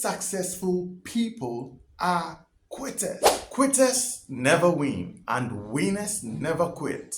most successful people are quitters. Quitters never win, and winners never quit.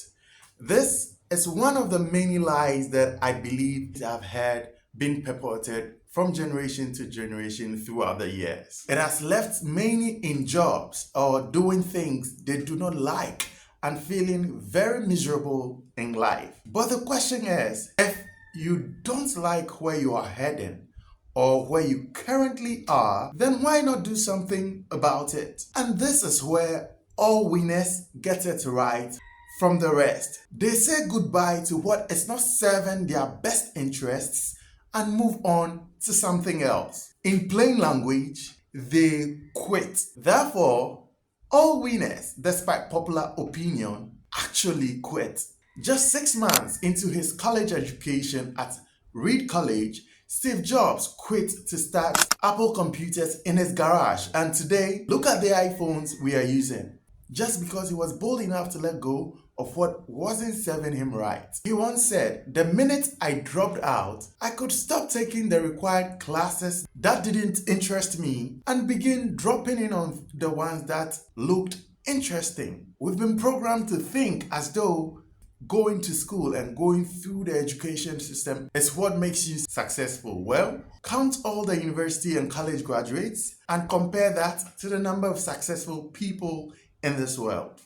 This is one of the many lies that I believe I've heard being purported from generation to generation throughout the years. It has left many in jobs or doing things they do not like and feeling very miserable in life. But the question is, if you don't like where you are heading or where you currently are, then why not do something about it? And this is where all winners get it right from the rest. They say goodbye to what is not serving their best interests and move on to something else. In plain language, they quit. Therefore, all winners, despite popular opinion, actually quit. Just 6 months into his college education at Reed College, Steve Jobs quit to start Apple computers in his garage. And today, look at the iPhones we are using. Just because he was bold enough to let go of what wasn't serving him right. He once said, "The minute I dropped out, I could stop taking the required classes that didn't interest me and begin dropping in on the ones that looked interesting." We've been programmed to think as though going to school and going through the education system is what makes you successful. Well, count all the university and college graduates and compare that to the number of successful people in this world.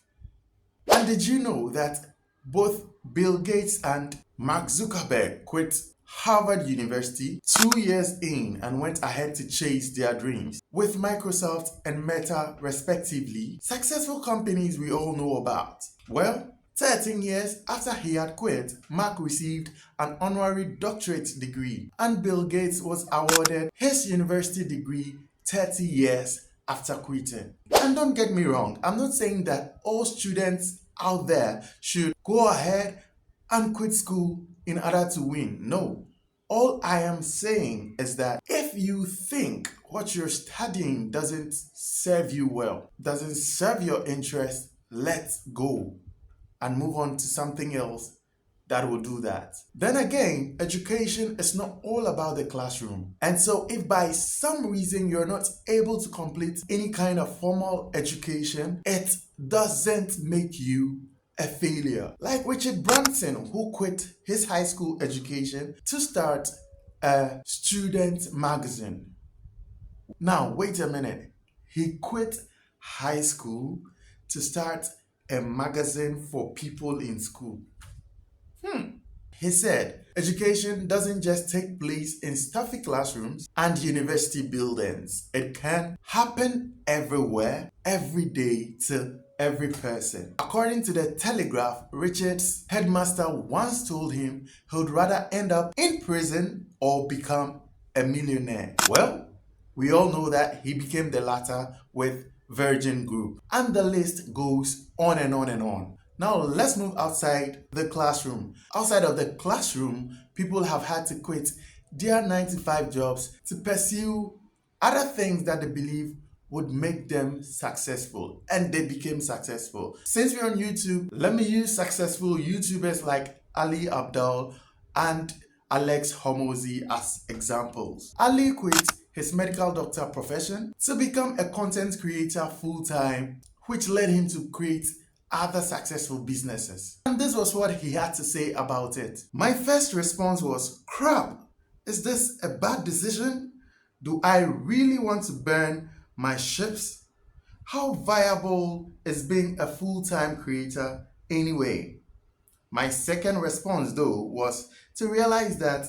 And did you know that both Bill Gates and Mark Zuckerberg quit Harvard University 2 years in and went ahead to chase their dreams with Microsoft and Meta respectively, successful companies we all know about? Well, 13 years after he had quit, Mark received an honorary doctorate degree and Bill Gates was awarded his university degree 30 years after quitting. And don't get me wrong, I'm not saying that all students out there should go ahead and quit school in order to win. No. All I am saying is that if you think what you're studying doesn't serve you well, doesn't serve your interest, let go and move on to something else that will do that. Then again, education is not all about the classroom. And so if by some reason you're not able to complete any kind of formal education, it doesn't make you a failure. Like Richard Branson, who quit his high school education to start a student magazine. Now, wait a minute. He quit high school to start a magazine for people in school. He said, education doesn't just take place in stuffy classrooms and university buildings. It can happen everywhere, every day, to every person. According to the Telegraph, Richard's headmaster once told him he would rather end up in prison or become a millionaire. Well, we all know that he became the latter with Virgin Group. And the list goes on and on and on. Now let's move outside the classroom. Outside of the classroom, people have had to quit their 9-to-5 jobs to pursue other things that they believe would make them successful, and they became successful. Since we're on YouTube, let me use successful YouTubers like Ali Abdaal and Alex Hormozi as examples. Ali quit his medical doctor profession to become a content creator full-time, which led him to create other successful businesses. And this was what he had to say about it. "My first response was, crap, is this a bad decision? Do I really want to burn my ships? How viable is being a full-time creator anyway?" My second response though was to realize that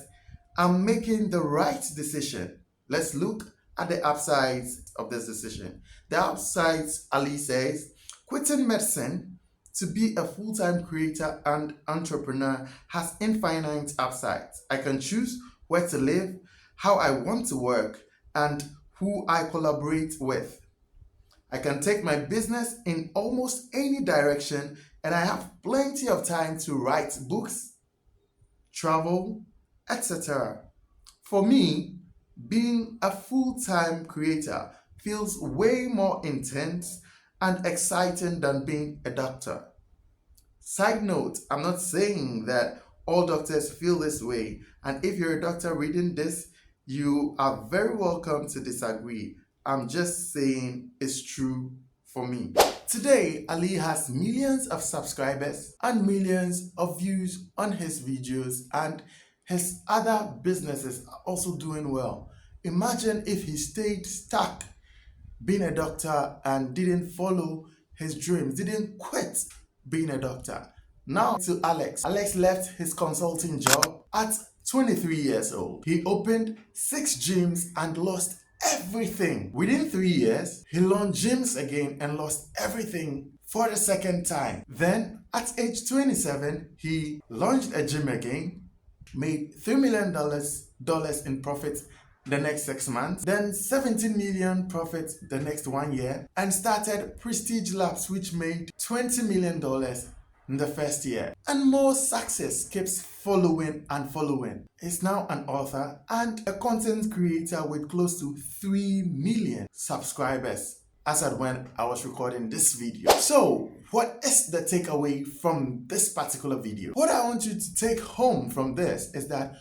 I'm making the right decision. Let's look at the upsides of this decision. The upsides, Ali says, quitting medicine to be a full-time creator and entrepreneur has infinite upsides. I can choose where to live, how I want to work, and who I collaborate with. I can take my business in almost any direction, and I have plenty of time to write books, travel, etc. For me, being a full-time creator feels way more intense and exciting than being a doctor. Side note, I'm not saying that all doctors feel this way, and if you're a doctor reading this, You are very welcome to disagree. I'm just saying it's true for me. Today, Ali has millions of subscribers and millions of views on his videos, and his other businesses are also doing well. Imagine if he stayed stuck being a doctor and didn't follow his dreams, didn't quit being a doctor. Now to Alex. Alex left his consulting job at 23 years old. He opened 6 gyms and lost everything. Within 3 years, he launched gyms again and lost everything for the second time. Then at age 27, he launched a gym again, made $3 million in profit the next 6 months, then 17 million profit the next 1 year, and started Prestige Labs, which made $20 million in the first year. And more success keeps following and following. He's now an author and a content creator with close to 3 million subscribers as at when I was recording this video. So what is the takeaway from this particular video? What I want you to take home from this is that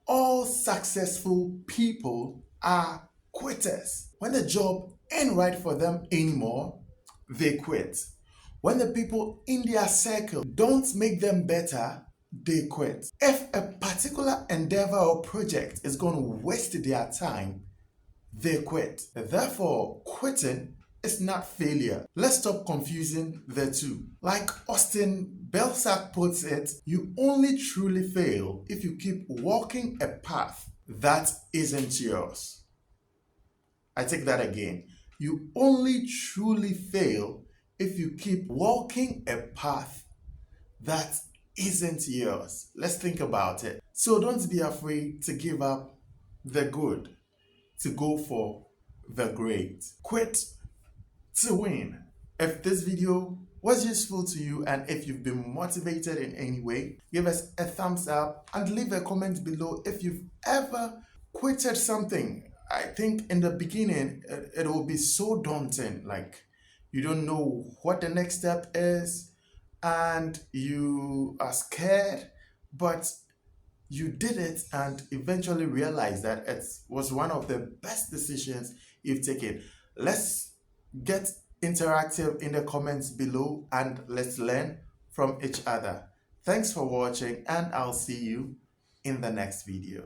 all successful people are quitters. When the job ain't right for them anymore, they quit. When the people in their circle don't make them better, they quit. If a particular endeavor or project is going to waste their time, they quit. Therefore, quitting is not failure. Let's stop confusing the two. Like Austin Belsack puts it, you only truly fail if you keep walking a path that isn't yours. I take that again. You only truly fail if you keep walking a path that isn't yours. Let's think about it. So don't be afraid to give up the good, to go for the great. Quit to win. If this video was useful to you and if you've been motivated in any way, give us a thumbs up and leave a comment below if you've ever quitted something. I think in the beginning it will be so daunting, like you don't know what the next step is and you are scared, but you did it and eventually realized that it was one of the best decisions you've taken. Let's get interactive in the comments below and let's learn from each other. Thanks for watching and I'll see you in the next video.